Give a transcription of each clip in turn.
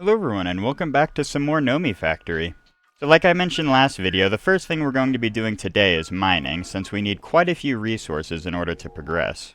Hello everyone and welcome back to some more Nomifactory. So like I mentioned last video, the first thing we're going to be doing today is mining, since we need quite a few resources in order to progress.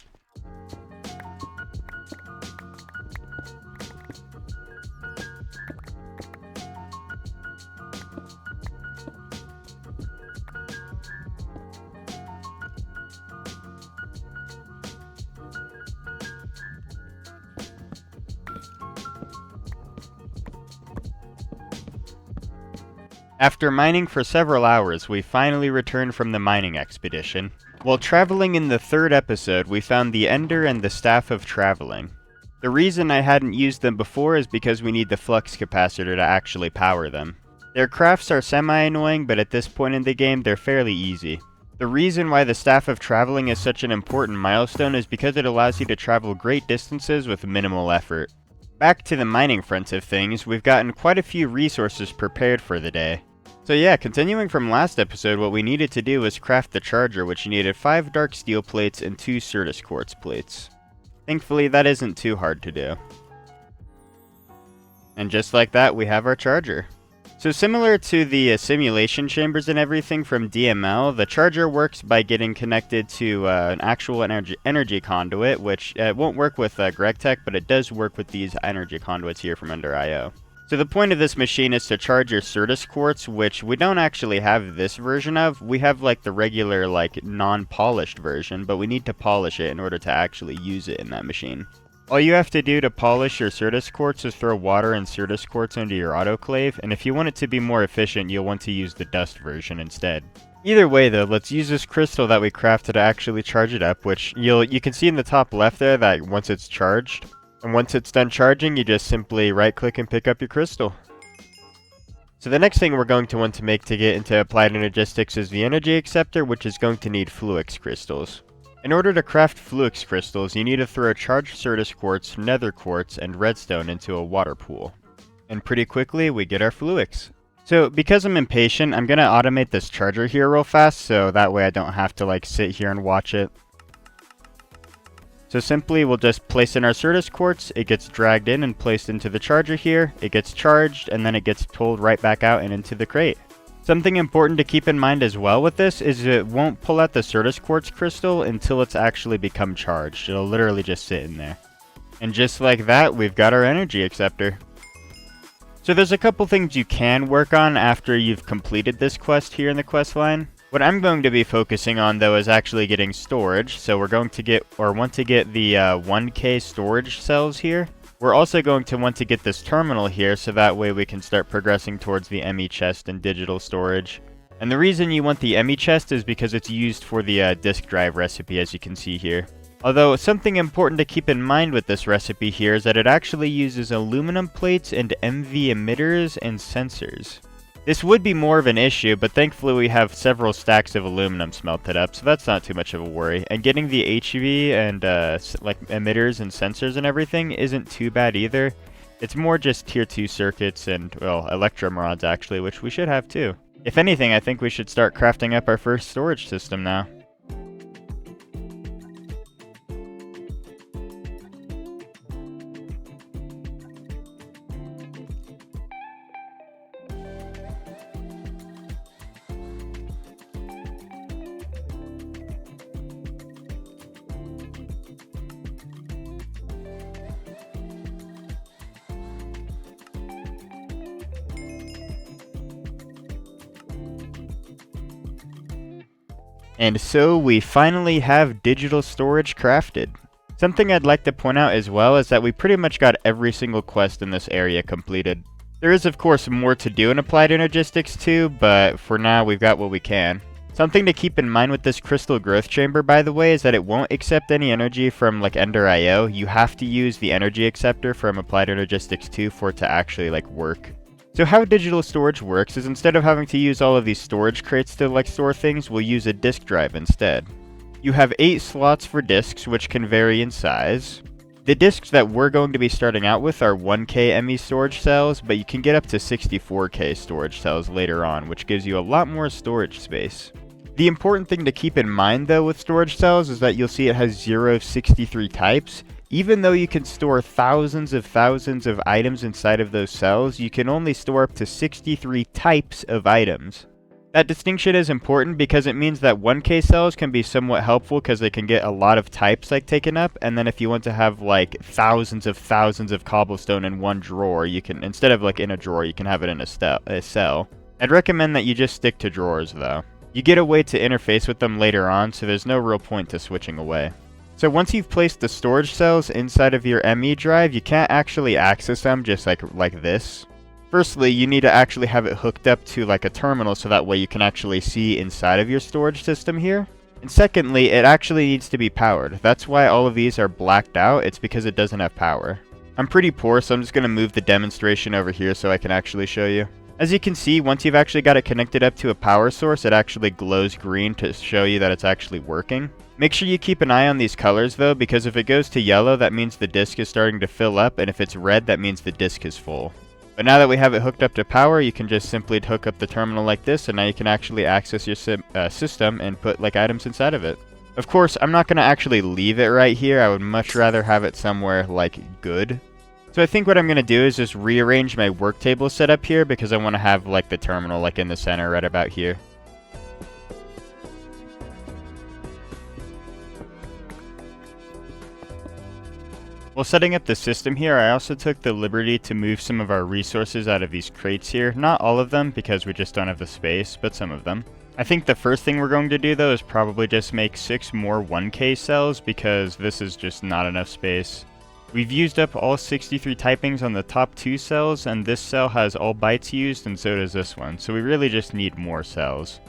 After mining for several hours, we finally returned from the mining expedition. While traveling in the third episode, we found the Ender and the Staff of Traveling. The reason I hadn't used them before is because we need the flux capacitor to actually power them. Their crafts are semi-annoying, but at this point in the game, they're fairly easy. The reason why the Staff of Traveling is such an important milestone is because it allows you to travel great distances with minimal effort. Back to the mining front of things, we've gotten quite a few resources prepared for the day. So yeah, continuing from last episode, what we needed to do was craft the charger, which needed 5 dark steel plates and 2 Certus quartz plates. Thankfully, that isn't too hard to do. And just like that, we have our charger. So similar to the simulation chambers and everything from DML, the charger works by getting connected to an actual energy conduit, which won't work with GregTech, but it does work with these energy conduits here from Under IO. So the point of this machine is to charge your Certus quartz, which we don't actually have this version of. We have like the regular non-polished version, but we need to polish it in order to actually use it in that machine. All you have to do to polish your Certus quartz is throw water and Certus quartz into your autoclave, and if you want it to be more efficient, you'll want to use the dust version instead. Either way though, let's use this crystal that we crafted to actually charge it up, which you can see in the top left there that once it's charged, and once it's done charging, you just simply right-click and pick up your crystal. So the next thing we're going to want to make to get into Applied Energistics is the energy acceptor, which is going to need Fluix crystals. In order to craft Fluix crystals, you need to throw charged Certus quartz, nether quartz, and redstone into a water pool. And pretty quickly, we get our Fluix. So because I'm impatient, I'm going to automate this charger here real fast, so that way I don't have to sit here and watch it. So simply, we'll just place in our Certus quartz, it gets dragged in and placed into the charger here, it gets charged, and then it gets pulled right back out and into the crate. Something important to keep in mind as well with this is it won't pull out the Certus quartz crystal until it's actually become charged. It'll literally just sit in there. And just like that, we've got our energy acceptor. So there's a couple things you can work on after you've completed this quest here in the quest line. What I'm going to be focusing on though is actually getting storage. So we're going to get, or want to get the 1K storage cells here. We're also going to want to get this terminal here, so that way we can start progressing towards the ME chest and digital storage. And the reason you want the ME chest is because it's used for the disk drive recipe, as you can see here. Although, something important to keep in mind with this recipe here is that it actually uses aluminum plates and MV emitters and sensors. This would be more of an issue, but thankfully we have several stacks of aluminum smelted up, so that's not too much of a worry. And getting the HV and emitters and sensors and everything isn't too bad either. It's more just tier 2 circuits and, well, electrum rods actually, which we should have too. If anything, I think we should start crafting up our first storage system now. And so we finally have digital storage crafted. Something I'd like to point out as well is that we pretty much got every single quest in this area completed. There is of course more to do in Applied Energistics too, but for now we've got what we can. Something to keep in mind with this crystal growth chamber, by the way, is that it won't accept any energy from Ender IO. You have to use the energy acceptor from Applied Energistics 2 for it to actually work. So how digital storage works is instead of having to use all of these storage crates to store things, we'll use a disk drive instead. You have 8 slots for disks, which can vary in size. The disks that we're going to be starting out with are 1K ME storage cells, but you can get up to 64K storage cells later on, which gives you a lot more storage space. The important thing to keep in mind though with storage cells is that you'll see it has 0 of 63 types. even though you can store thousands of items inside of those cells, you can only store up to 63 types of items. That distinction is important because it means that 1K cells can be somewhat helpful because they can get a lot of types like taken up, and then if you want to have like thousands of cobblestone in one drawer, you can, instead of like in a drawer, you can have it in a cell. I'd recommend that you just stick to drawers though. You get a way to interface with them later on, so there's no real point to switching away. So once you've placed the storage cells inside of your ME drive, you can't actually access them just like this. Firstly, you need to actually have it hooked up to like a terminal so that way you can actually see inside of your storage system here. And secondly, it actually needs to be powered. That's why all of these are blacked out. It's because it doesn't have power. I'm pretty poor, so I'm just going to move the demonstration over here so I can actually show you. As you can see, once you've actually got it connected up to a power source, it actually glows green to show you that it's actually working. Make sure you keep an eye on these colors though, because if it goes to yellow, that means the disk is starting to fill up, and if it's red, that means the disk is full. But now that we have it hooked up to power, you can just simply hook up the terminal like this, and now you can actually access your system and put like items inside of it. Of course, I'm not going to actually leave it right here. I would much rather have it somewhere like good. So I think what I'm going to do is just rearrange my work table setup here because I want to have like the terminal like in the center right about here. While setting up the system here, I also took the liberty to move some of our resources out of these crates here. Not all of them because we just don't have the space, but some of them. I think the first thing we're going to do though is probably just make 6 more 1K cells because this is just not enough space. We've used up all 63 typings on the top 2 cells, and this cell has all bytes used, and so does this one, so we really just need more cells.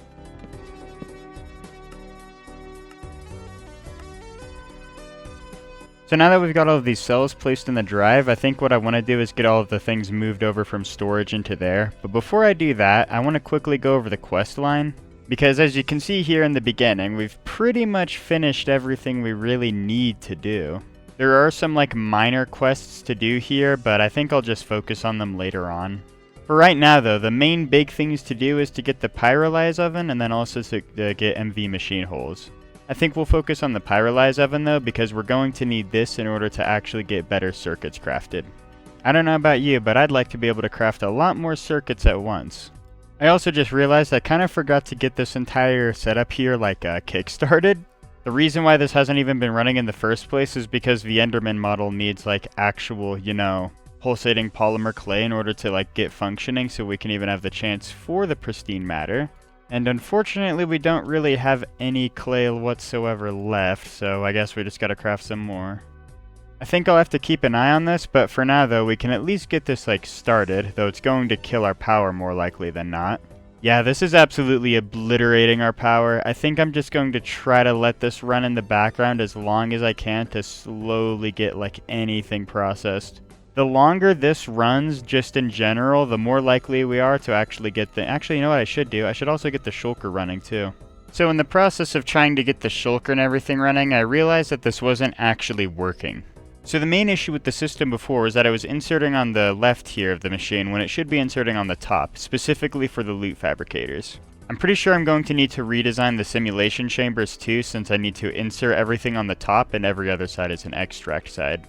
So now that we've got all of these cells placed in the drive, I think what I want to do is get all of the things moved over from storage into there. But before I do that, I want to quickly go over the quest line, because as you can see here in the beginning, we've pretty much finished everything we really need to do. There are some like minor quests to do here, but I think I'll just focus on them later on. For right now though, the main big things to do is to get the pyrolyze oven and then also to get MV machine holes. I think we'll focus on the pyrolyze oven though, because we're going to need this in order to actually get better circuits crafted. I don't know about you, but I'd like to be able to craft a lot more circuits at once. I also just realized I kind of forgot to get this entire setup here like kick-started. The reason why this hasn't even been running in the first place is because the Enderman model needs like actual, you know, pulsating polymer clay in order to like get functioning so we can even have the chance for the pristine matter. And unfortunately we don't really have any clay whatsoever left, so I guess we just gotta craft some more. I think I'll have to keep an eye on this, but for now though we can at least get this like started, though it's going to kill our power more likely than not. Yeah, this is absolutely obliterating our power. I think I'm just going to try to let this run in the background as long as I can to slowly get like anything processed. The longer this runs, just in general, the more likely we are to actually get the... Actually, you know what I should do? I should also get the shulker running too. So in the process of trying to get the shulker and everything running, I realized that this wasn't actually working. So the main issue with the system before was that I was inserting on the left here of the machine when it should be inserting on the top, specifically for the loot fabricators. I'm pretty sure I'm going to need to redesign the simulation chambers too, since I need to insert everything on the top and every other side is an extract side.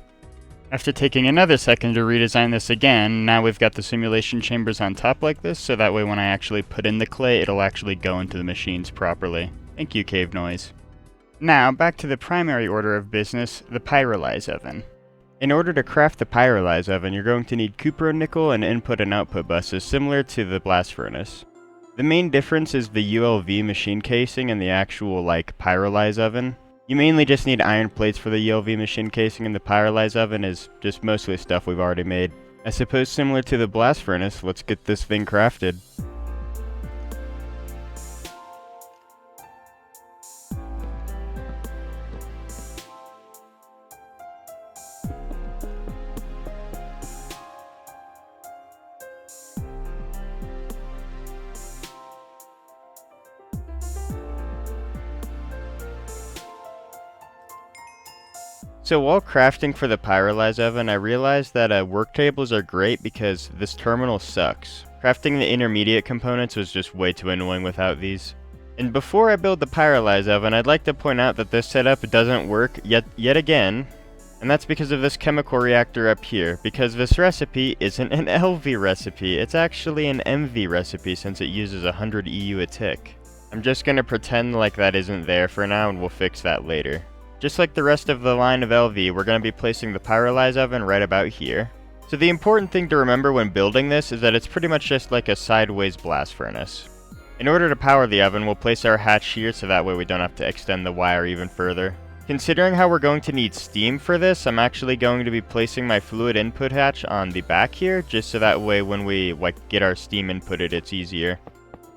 After taking another second to redesign this again, now we've got the simulation chambers on top like this, so that way when I actually put in the clay, it'll actually go into the machines properly. Thank you, Cave Noise. Now, back to the primary order of business, the pyrolyze oven. In order to craft the pyrolyze oven, you're going to need cupronickel and input and output buses similar to the blast furnace. The main difference is the ULV machine casing and the actual, like, pyrolyze oven. You mainly just need iron plates for the ULV machine casing, and the pyrolyze oven is just mostly stuff we've already made. I suppose similar to the blast furnace, let's get this thing crafted. So while crafting for the pyrolyze oven, I realized that work tables are great because this terminal sucks. Crafting the intermediate components was just way too annoying without these. And before I build the pyrolyze oven, I'd like to point out that this setup doesn't work yet again And that's because of this chemical reactor up here, because this recipe isn't an LV recipe, it's actually an MV recipe since it uses 100 EU a tick. I'm just going to pretend like that isn't there for now and we'll fix that later. Just like the rest of the line of LV, we're going to be placing the pyrolyze oven right about here. So the important thing to remember when building this is that it's pretty much just like a sideways blast furnace. In order to power the oven, we'll place our hatch here so that way we don't have to extend the wire even further. Considering how we're going to need steam for this, I'm actually going to be placing my fluid input hatch on the back here, just so that way when we get our steam inputted, it's easier.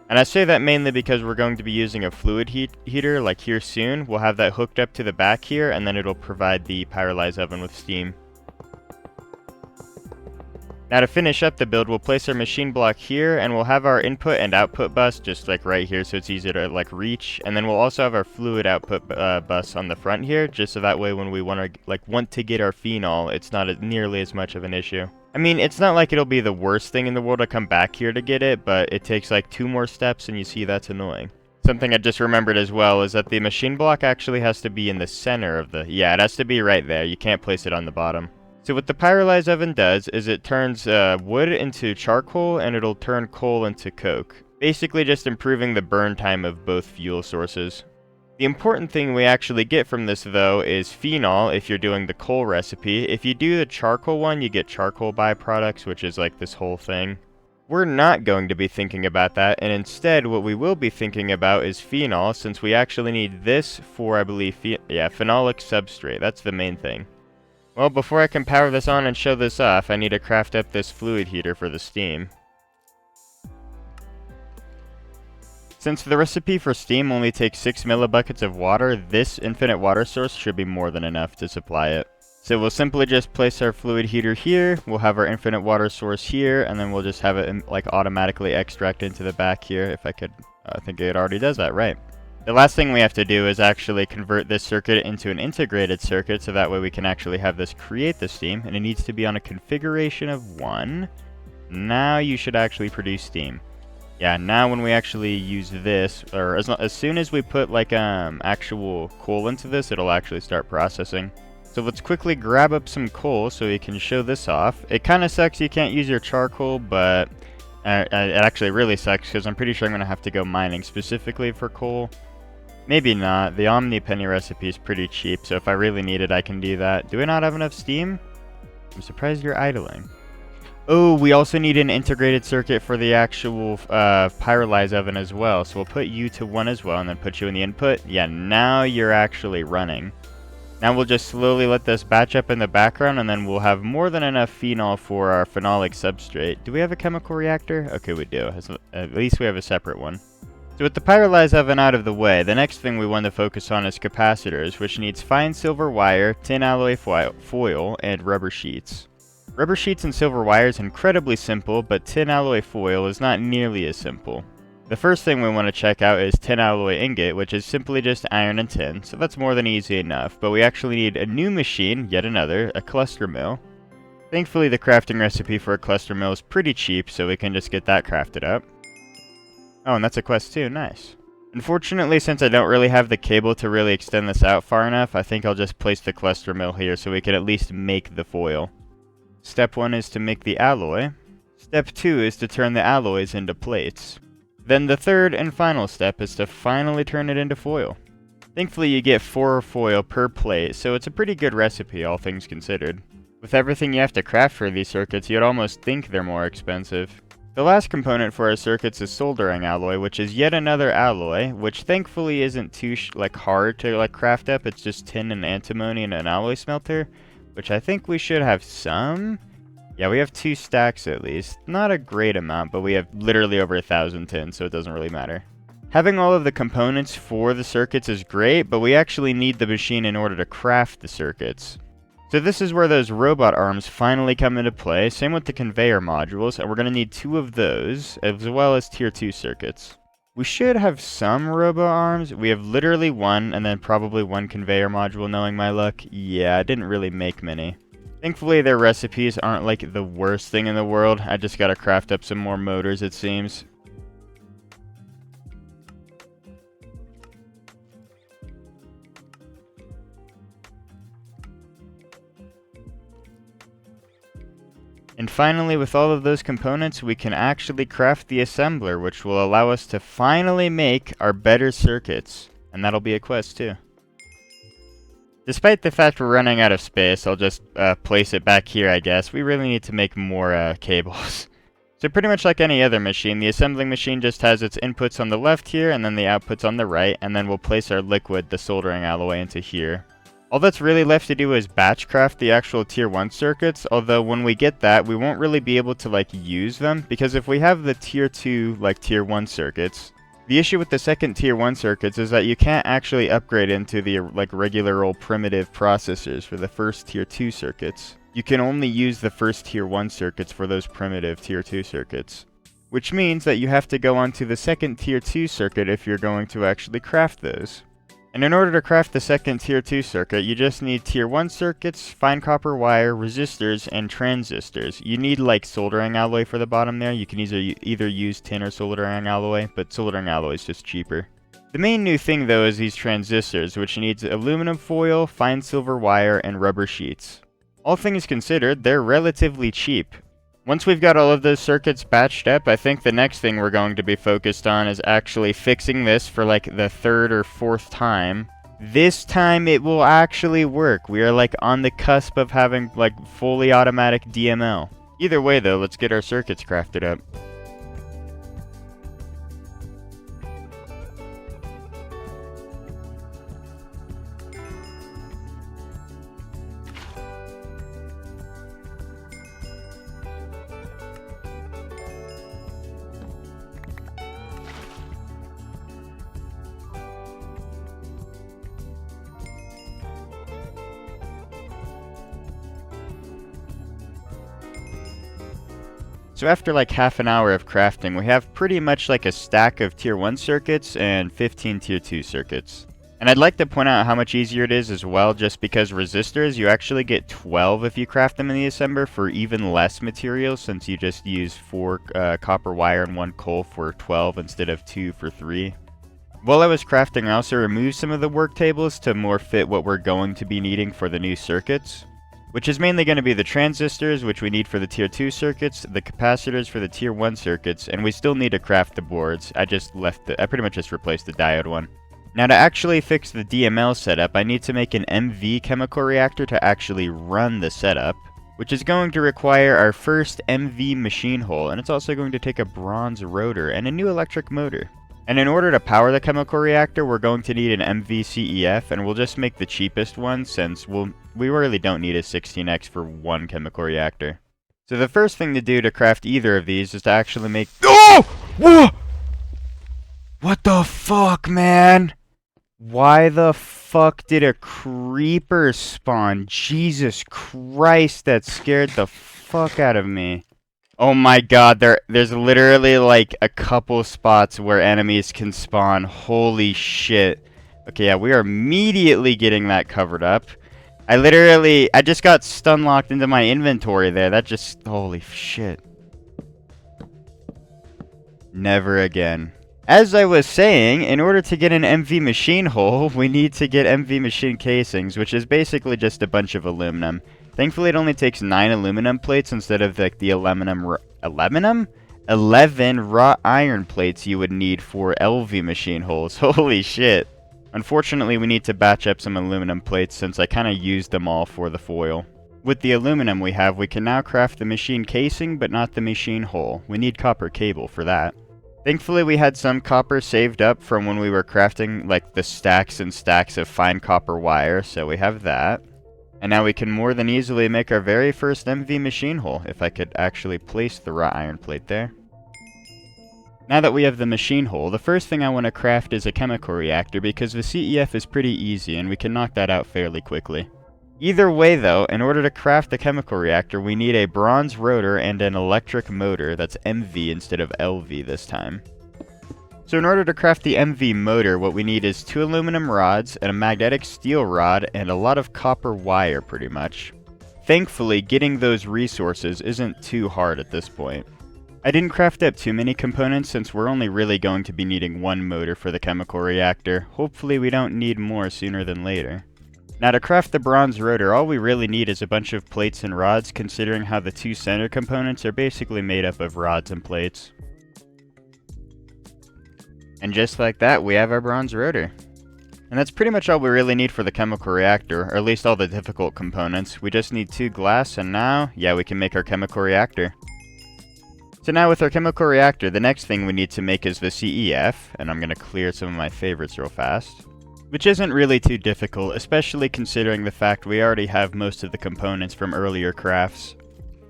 And I say that mainly because we're going to be using a fluid heater like here soon. We'll have that hooked up to the back here, and then it'll provide the pyrolyze oven with steam. Now to finish up the build, we'll place our machine block here, and we'll have our input and output bus just like right here so it's easy to reach. And then we'll also have our fluid output bus on the front here, just so that way when we want to get our phenol, it's not nearly as much of an issue. I mean, it's not like it'll be the worst thing in the world to come back here to get it, but it takes like 2 more steps and you see that's annoying. Something I just remembered as well is that the machine block actually has to be in the center of the... Yeah, it has to be right there. You can't place it on the bottom. So what the pyrolyze oven does is it turns wood into charcoal and it'll turn coal into coke. Basically just improving the burn time of both fuel sources. The important thing we actually get from this though is phenol if you're doing the coal recipe. If you do the charcoal one, you get charcoal byproducts, which is like this whole thing. We're not going to be thinking about that, and instead what we will be thinking about is phenol, since we actually need this for, I believe, phenolic substrate. That's the main thing. Well, before I can power this on and show this off, I need to craft up this fluid heater for the steam. Since the recipe for steam only takes 6 millibuckets of water, this infinite water source should be more than enough to supply it. So we'll simply just place our fluid heater here, we'll have our infinite water source here, and then we'll just have it automatically extract into the back here. If I could, I think it already does that, right. The last thing we have to do is actually convert this circuit into an integrated circuit, so that way we can actually have this create the steam, and it needs to be on a configuration of 1. Now you should actually produce steam. Yeah, now when we actually use this, or as soon as we put actual coal into this, it'll actually start processing. So let's quickly grab up some coal so we can show this off. It kind of sucks you can't use your charcoal, but it actually really sucks because I'm pretty sure I'm going to have to go mining specifically for coal. Maybe not. The Omni Penny recipe is pretty cheap, so if I really need it, I can do that. Do I not have enough steam? I'm surprised you're idling. Oh, we also need an integrated circuit for the actual pyrolyze oven as well. So we'll put you to 1 as well, and then put you in the input. Yeah, now you're actually running. Now we'll just slowly let this batch up in the background, and then we'll have more than enough phenol for our phenolic substrate. Do we have a chemical reactor? Okay, we do. At least we have a separate one. So with the pyrolyze oven out of the way, the next thing we want to focus on is capacitors, which needs fine silver wire, tin alloy foil, and rubber sheets. Rubber sheets and silver wire is incredibly simple, but tin alloy foil is not nearly as simple. The first thing we want to check out is tin alloy ingot, which is simply just iron and tin, so that's more than easy enough, but we actually need a new machine, yet another, a cluster mill. Thankfully the crafting recipe for a cluster mill is pretty cheap, so we can just get that crafted up. Oh, and that's a quest too, nice. Unfortunately, since I don't really have the cable to really extend this out far enough, I think I'll just place the cluster mill here so we can at least make the foil. Step 1 is to make the alloy. Step 2 is to turn the alloys into plates. Then the third and final step is to finally turn it into foil. Thankfully you get 4 foil per plate, so it's a pretty good recipe all things considered. With everything you have to craft for these circuits, you'd almost think they're more expensive. The last component for our circuits is soldering alloy, which is yet another alloy, which thankfully isn't too hard to craft up. It's just tin and antimony and an alloy smelter, which I think we should have some. Yeah, we have 2 stacks at least. Not a great amount, but we have literally over 1,000 tin, so it doesn't really matter. Having all of the components for the circuits is great, but we actually need the machine in order to craft the circuits. So this is where those robot arms finally come into play, same with the conveyor modules, and we're going to need 2 of those, as well as tier 2 circuits. We should have some robot arms. We have literally 1, and then probably 1 conveyor module, knowing my luck. Yeah, I didn't really make many. Thankfully, their recipes aren't like the worst thing in the world. I just gotta craft up some more motors, it seems. finally, with all of those components, we can actually craft the assembler, which will allow us to finally make our better circuits. And that'll be a quest too. Despite the fact we're running out of space, I'll just place it back here, I guess. We really need to make more cables. So pretty much like any other machine, the assembling machine just has its inputs on the left here, and then the outputs on the right, and then we'll place our liquid, the soldering alloy, into here. All that's really left to do is batch craft the actual tier 1 circuits, although when we get that, we won't really be able to like use them, because if we have the tier 2, like tier 1 circuits, the issue with the second tier 1 circuits is that you can't actually upgrade into the like regular old primitive processors for the first tier 2 circuits. You can only use the first tier 1 circuits for those primitive tier 2 circuits. Which means that you have to go onto the second tier 2 circuit if you're going to actually craft those. And in order to craft the second tier 2 circuit, you just need tier 1 circuits, fine copper wire, resistors, and transistors. You need like soldering alloy for the bottom there. You can either use tin or soldering alloy, but soldering alloy is just cheaper. The main new thing though is these transistors, which needs aluminum foil, fine silver wire, and rubber sheets. All things considered, they're relatively cheap. Once we've got all of those circuits batched up, I think the next thing we're going to be focused on is actually fixing this for like the 3rd or 4th time. This time it will actually work. We are like on the cusp of having like fully automatic DML. Either way though, let's get our circuits crafted up. So after like half an hour of crafting, we have pretty much like a stack of tier 1 circuits and 15 tier 2 circuits. And I'd like to point out how much easier it is as well, just because resistors, you actually get 12 if you craft them in the assembler for even less materials, since you just use 4 copper wire and 1 coal for 12 instead of 2 for 3. While I was crafting, I also removed some of the work tables to more fit what we're going to be needing for the new circuits, which is mainly going to be the transistors, which we need for the tier 2 circuits, the capacitors for the tier 1 circuits, and we still need to craft the boards. I pretty much just replaced the diode one. Now to actually fix the DML setup, I need to make an MV chemical reactor to actually run the setup, which is going to require our first MV machine hull, and it's also going to take a bronze rotor and a new electric motor. And in order to power the chemical reactor, we're going to need an MV-CEF, and we'll just make the cheapest one since we really don't need a 16X for one chemical reactor. So the first thing to do to craft either of these is to actually make— Oh! Whoa! What the fuck, man? Why the fuck did a creeper spawn? Jesus Christ, that scared the fuck out of me. Oh my god, there's literally like a couple spots where enemies can spawn. Holy shit. Okay, yeah, we are immediately getting that covered up. I just got stun locked into my inventory there. That just, holy shit. Never again. As I was saying, in order to get an MV machine hull, we need to get MV machine casings, which is basically just a bunch of aluminum. Thankfully, it only takes 9 aluminum plates instead of like the 11 wrought iron plates you would need for LV machine hulls. Holy shit. Unfortunately, we need to batch up some aluminum plates since I kind of used them all for the foil. With the aluminum we have, we can now craft the machine casing, but not the machine hull. We need copper cable for that. Thankfully, we had some copper saved up from when we were crafting like the stacks and stacks of fine copper wire, so we have that. And now we can more than easily make our very first MV machine hull, if I could actually place the wrought iron plate there. Now that we have the machine hull, the first thing I want to craft is a chemical reactor because the CEF is pretty easy and we can knock that out fairly quickly. Either way though, in order to craft the chemical reactor, we need a bronze rotor and an electric motor that's MV instead of LV this time. So in order to craft the MV motor, what we need is 2 aluminum rods and a magnetic steel rod and a lot of copper wire pretty much. Thankfully, getting those resources isn't too hard at this point. I didn't craft up too many components since we're only really going to be needing 1 motor for the chemical reactor. Hopefully we don't need more sooner than later. Now to craft the bronze rotor, all we really need is a bunch of plates and rods, considering how the two center components are basically made up of rods and plates. And just like that, we have our bronze rotor. And that's pretty much all we really need for the chemical reactor, or at least all the difficult components. We just need 2 glass, and now, yeah, we can make our chemical reactor. So now with our chemical reactor, the next thing we need to make is the CEF, and I'm going to clear some of my favorites real fast. Which isn't really too difficult, especially considering the fact we already have most of the components from earlier crafts.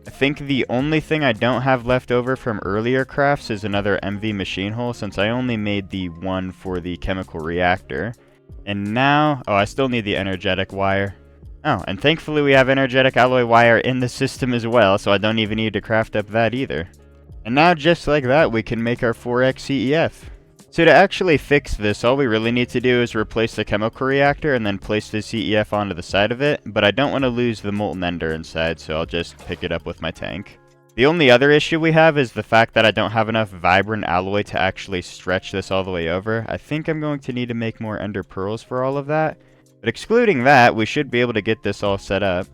I think the only thing I don't have left over from earlier crafts is another MV machine hull, since I only made the one for the chemical reactor. And now, oh, I still need the energetic wire. Oh, and thankfully we have energetic alloy wire in the system as well, so I don't even need to craft up that either. And now just like that, we can make our 4x CEF. So to actually fix this, all we really need to do is replace the chemical reactor and then place the CEF onto the side of it, but I don't want to lose the molten ender inside, so I'll just pick it up with my tank. The only other issue we have is the fact that I don't have enough vibrant alloy to actually stretch this all the way over. I think I'm going to need to make more ender pearls for all of that, but excluding that, we should be able to get this all set up.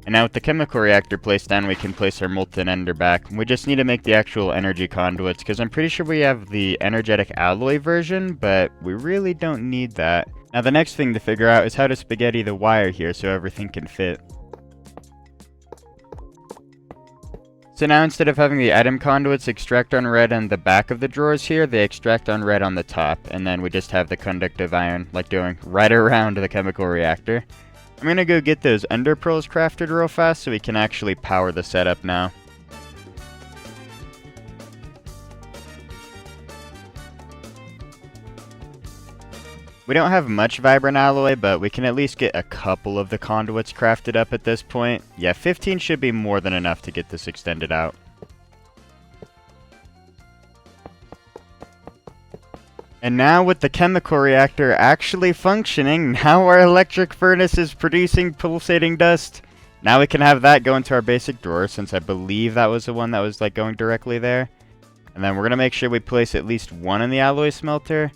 And now with the chemical reactor placed down, we can place our molten ender back. We just need to make the actual energy conduits, because I'm pretty sure we have the energetic alloy version, but we really don't need that. Now the next thing to figure out is how to spaghetti the wire here so everything can fit. So now instead of having the item conduits extract on red on the back of the drawers here, they extract on red on the top, and then we just have the conductive iron like going right around the chemical reactor. I'm going to go get those ender pearls crafted real fast so we can actually power the setup now. We don't have much vibrant alloy, but we can at least get a couple of the conduits crafted up at this point. Yeah, 15 should be more than enough to get this extended out. And now with the chemical reactor actually functioning, now our electric furnace is producing pulsating dust. Now we can have that go into our basic drawer, since I believe that was the one that was like going directly there. And then we're going to make sure we place at least one in the alloy smelter.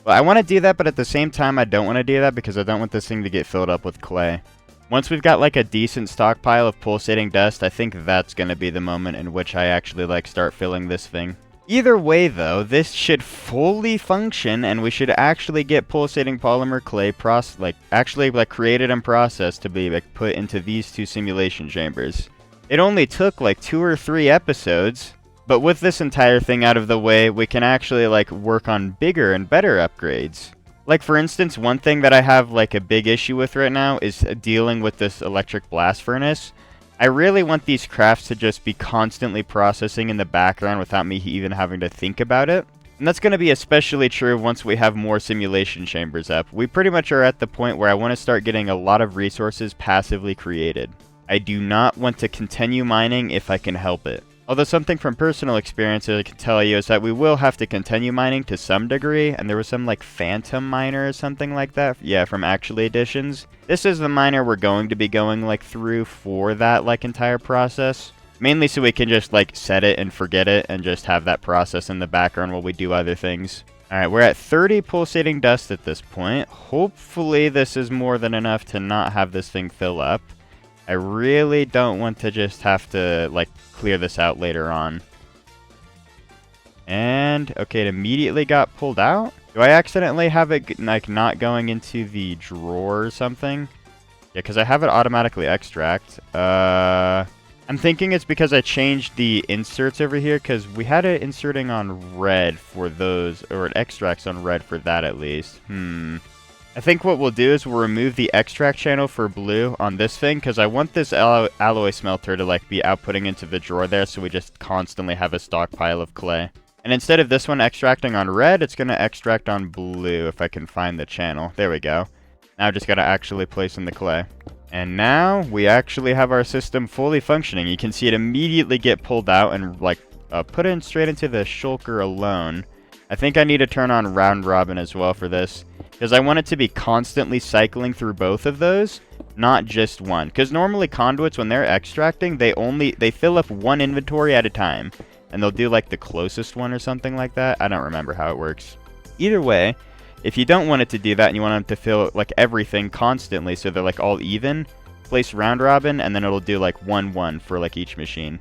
Well, I want to do that, but at the same time I don't want to do that because I don't want this thing to get filled up with clay. Once we've got like a decent stockpile of pulsating dust, I think that's going to be the moment in which I actually like start filling this thing. Either way though, this should fully function and we should actually get pulsating polymer clay created and processed to be like put into these 2 simulation chambers. It only took like 2 or 3 episodes, but with this entire thing out of the way, we can actually like work on bigger and better upgrades. Like for instance, one thing that I have like a big issue with right now is dealing with this electric blast furnace. I really want these crafts to just be constantly processing in the background without me even having to think about it. And that's going to be especially true once we have more simulation chambers up. We pretty much are at the point where I want to start getting a lot of resources passively created. I do not want to continue mining if I can help it. Although something from personal experience I can tell you is that we will have to continue mining to some degree, and there was some like phantom miner or something like that, yeah, from Actually Editions. This is the miner we're going to be going like through for that like entire process. Mainly so we can just like set it and forget it and just have that process in the background while we do other things. Alright, we're at 30 pulsating dust at this point. Hopefully this is more than enough to not have this thing fill up. I really don't want to just have to, like, clear this out later on. And, okay, it immediately got pulled out? Do I accidentally have it, like, not going into the drawer or something? Yeah, because I have it automatically extract. I'm thinking it's because I changed the inserts over here, because we had it inserting on red for those, or it extracts on red for that at least. I think what we'll do is we'll remove the extract channel for blue on this thing, because I want this alloy smelter to like be outputting into the drawer there, so we just constantly have a stockpile of clay. And instead of this one extracting on red, it's going to extract on blue if I can find the channel. There we go. Now I just got to actually place in the clay. And now we actually have our system fully functioning. You can see it immediately get pulled out and like put it straight into the shulker alone. I think I need to turn on round robin as well for this, because I want it to be constantly cycling through both of those, not just one. Because normally conduits, when they're extracting, they fill up one inventory at a time, and they'll do like the closest one or something like that. I don't remember how it works. Either way, If you don't want it to do that and you want them to fill like everything constantly so they're like all even, place round robin and then it'll do like 1-1 for like each machine.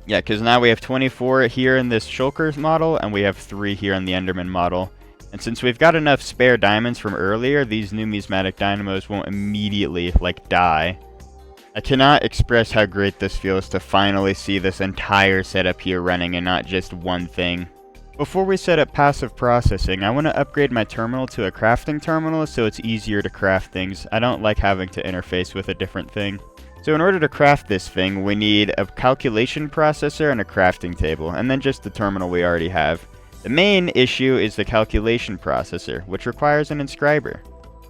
Yeah, because now we have 24 here in this Shulker model and we have 3 here in the Enderman model. And since we've got enough spare diamonds from earlier, these numismatic dynamos won't immediately like die. I cannot express how great this feels to finally see this entire setup here running and not just one thing. Before we set up passive processing, I want to upgrade my terminal to a crafting terminal so it's easier to craft things. I don't like having to interface with a different thing. So in order to craft this thing, we need a calculation processor and a crafting table, and then just the terminal we already have. The main issue is the calculation processor, which requires an inscriber.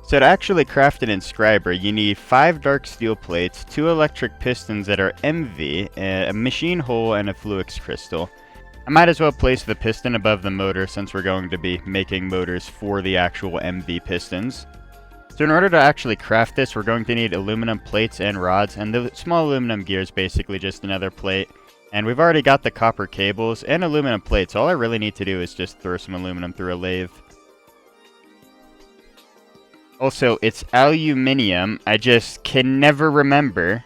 So to actually craft an inscriber, you need 5 dark steel plates, 2 electric pistons that are MV, a machine hole, and a fluix crystal. I might as well place the piston above the motor since we're going to be making motors for the actual MV pistons. So in order to actually craft this, we're going to need aluminum plates and rods, and the small aluminum gear is basically just another plate. And we've already got the copper cables and aluminum plates. All I really need to do is just throw some aluminum through a lathe. Also, it's aluminium. I just can never remember.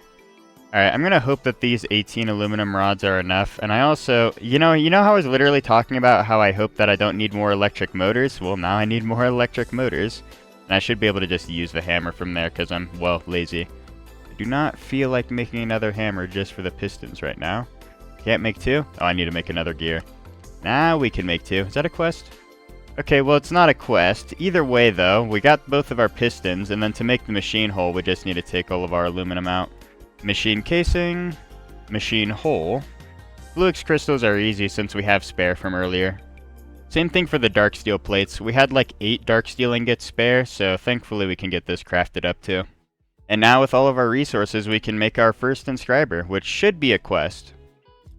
Alright, I'm gonna hope that these 18 aluminum rods are enough. And I also, you know how I was literally talking about how I hope that I don't need more electric motors? Well, now I need more electric motors. And I should be able to just use the hammer from there because I'm, well, lazy. I do not feel like making another hammer just for the pistons right now. Can't make 2? Oh, I need to make another gear. Now we can make 2. Is that a quest? Okay, well, it's not a quest. Either way, though, we got both of our pistons, and then to make the machine hole, we just need to take all of our aluminum out. Machine casing, machine hole. Fluix crystals are easy since we have spare from earlier. Same thing for the dark steel plates. We had like 8 dark steel ingots spare, so thankfully we can get this crafted up too. And now with all of our resources, we can make our first inscriber, which should be a quest.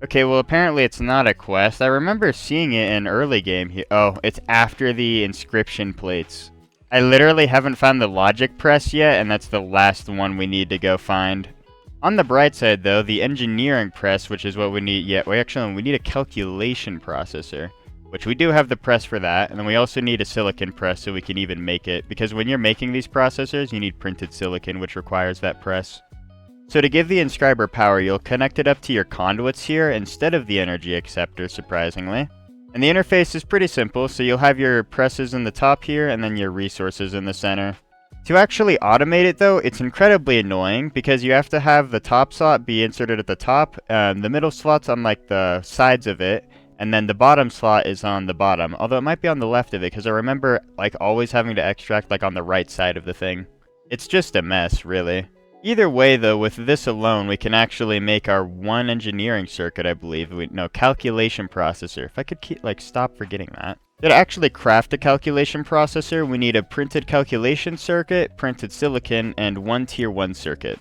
Okay, well apparently it's not a quest. I remember seeing it in early game here. Oh, it's after the inscription plates. I literally haven't found the logic press yet, and that's the last one we need to go find. On the bright side though, the engineering press, which is what we need, we need a calculation processor, which we do have the press for that, and then we also need a silicon press so we can even make it, because when you're making these processors, you need printed silicon, which requires that press. So to give the inscriber power, you'll connect it up to your conduits here instead of the energy acceptor, surprisingly. And the interface is pretty simple, so you'll have your presses in the top here, and then your resources in the center. To actually automate it though, it's incredibly annoying, because you have to have the top slot be inserted at the top, the middle slot's on like the sides of it, and then the bottom slot is on the bottom, although it might be on the left of it, because I remember like always having to extract like on the right side of the thing. It's just a mess, really. Either way though, with this alone, we can actually make our one engineering circuit, I believe. Calculation processor. If I could stop forgetting that. To actually craft a calculation processor, we need a printed calculation circuit, printed silicon, and 1 tier 1 circuit.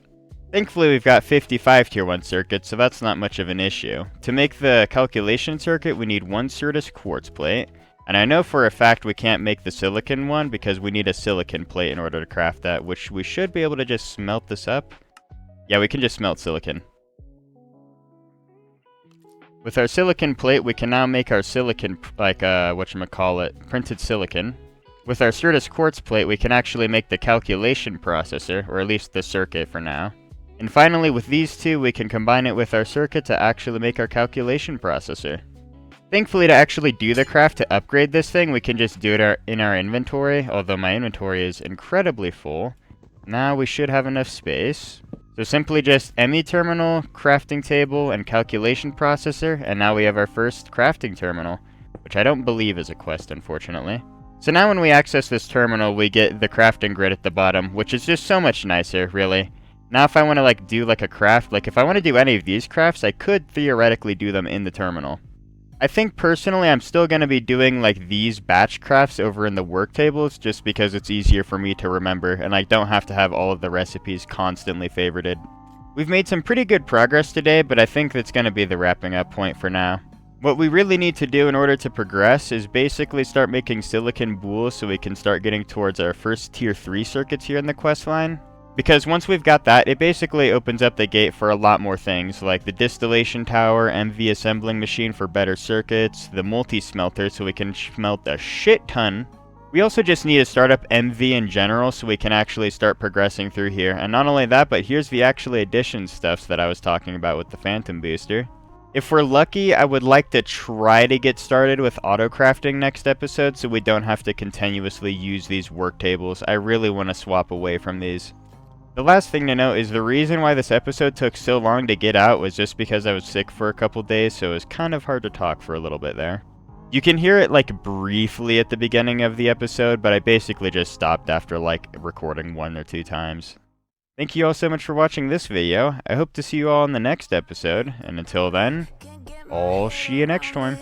Thankfully, we've got 55 tier 1 circuits, so that's not much of an issue. To make the calculation circuit, we need 1 Certus quartz plate. And I know for a fact we can't make the silicon one because we need a silicon plate in order to craft that, which we should be able to just smelt this up. Yeah, we can just smelt silicon. With our silicon plate, we can now make our silicon, printed silicon. With our Certus quartz plate, we can actually make the calculation processor, or at least the circuit for now. And finally, with these two, we can combine it with our circuit to actually make our calculation processor. Thankfully, to actually do the craft to upgrade this thing, we can just do it in our inventory, although my inventory is incredibly full. Now we should have enough space. So simply just ME terminal, crafting table, and calculation processor, and now we have our first crafting terminal, which I don't believe is a quest, unfortunately. So now when we access this terminal, we get the crafting grid at the bottom, which is just so much nicer, really. Now if I want to do a craft, if I want to do any of these crafts, I could theoretically do them in the terminal. I think personally I'm still going to be doing these batch crafts over in the work tables just because it's easier for me to remember and I don't have to have all of the recipes constantly favorited. We've made some pretty good progress today, but I think that's going to be the wrapping up point for now. What we really need to do in order to progress is basically start making silicon boules so we can start getting towards our first tier 3 circuits here in the quest line. Because once we've got that, it basically opens up the gate for a lot more things, like the distillation tower, MV assembling machine for better circuits, the multi-smelter so we can smelt a shit ton We also just need to start up MV in general so we can actually start progressing through here. And not only that, but here's the actually addition stuff that I was talking about with the Phantom Booster. If we're lucky, I would like to try to get started with auto-crafting next episode so we don't have to continuously use these work tables. I really want to swap away from these. The last thing to note is the reason why this episode took so long to get out was just because I was sick for a couple days, so it was kind of hard to talk for a little bit there. You can hear it like briefly at the beginning of the episode, but I basically just stopped after like recording 1 or 2 times. Thank you all so much for watching this video. I hope to see you all in the next episode, and until then, I'll see you next time.